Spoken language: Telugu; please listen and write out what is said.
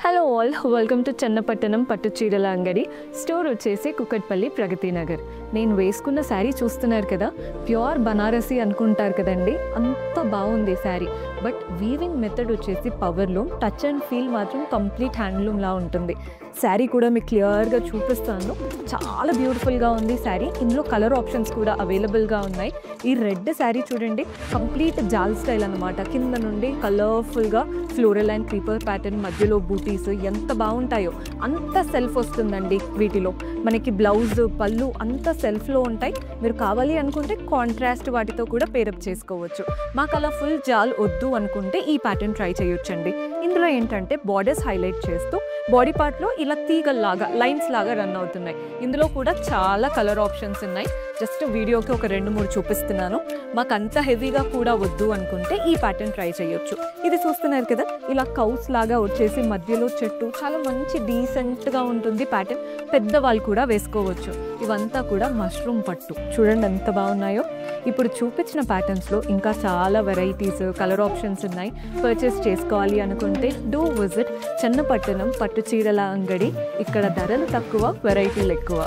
Hello all, welcome to Chennapatnam పట్టు చీరల అంగడి. స్టోర్ వచ్చేసి కుకట్పల్లి ప్రగతి నగర్. నేను వేసుకున్న శారీ చూస్తున్నారు కదా, ప్యూర్ బనారసి అనుకుంటారు కదండి, అంత బాగుంది శారీ. బట్ వీవింగ్ మెథడ్ వచ్చేసి పవర్లూమ్, టచ్ అండ్ ఫీల్ మాత్రం కంప్లీట్ హ్యాండ్లూమ్లా ఉంటుంది. శారీ కూడా మీకు క్లియర్గా చూపిస్తాను. చాలా బ్యూటిఫుల్గా ఉంది శారీ. ఇందులో కలర్ ఆప్షన్స్ కూడా అవైలబుల్గా ఉన్నాయి. ఈ రెడ్ శారీ చూడండి, కంప్లీట్ జాల్ స్టైల్ అనమాట. కింద నుండి కలర్ఫుల్గా ఫ్లోరల్ అండ్ క్రీపర్ ప్యాటర్న్, మధ్యలో బూటీస్ ఎంత బాగుంటాయో. అంత సెల్ఫ్ వస్తుందండి వీటిలో. మనకి బ్లౌజ్, పళ్ళు అంత సెల్ఫ్లో ఉంటాయి. మీరు కావాలి అనుకుంటే కాంట్రాస్ట్ వాటితో కూడా పేరప్ చేసుకోవచ్చు. మాకు అలా ఫుల్ జాల్ వద్దు అనుకుంటే ఈ ప్యాటర్న్ ట్రై చేయొచ్చండి. ఇందులో ఏంటంటే బార్డర్స్ హైలైట్ చేస్తూ బాడీ పార్ట్లో ఇలా తీగల్లాగా, లైన్స్ లాగా రన్ అవుతున్నాయి. ఇందులో కూడా చాలా కలర్ ఆప్షన్స్ ఉన్నాయి. జస్ట్ వీడియోకి ఒక 2-3 చూపిస్తున్నాను. మాకు అంత హెవీగా కూడా వద్దు అనుకుంటే ఈ ప్యాటర్న్ ట్రై చేయొచ్చు. ఇది చూస్తున్నారు కదా, ఇలా కౌస్ లాగా వచ్చేసి మధ్యలో చెట్టు, చాలా మంచి డీసెంట్గా ఉంటుంది ప్యాటర్న్. పెద్దవాళ్ళు కూడా వేసుకోవచ్చు. ఇవంతా కూడా మష్రూమ్ పట్టు చూడండి ఎంత బాగున్నాయో. ఇప్పుడు చూపించిన ప్యాటర్న్స్లో ఇంకా చాలా వెరైటీస్, కలర్ ఆప్షన్స్ ఉన్నాయి. పర్చేస్ చేసుకోవాలి అనుకుంటే డూ విజిట్ చెన్నపట్టణం పట్టు చీరల అంగడి. ఇక్కడ ధరలు తక్కువ, వెరైటీలు ఎక్కువ.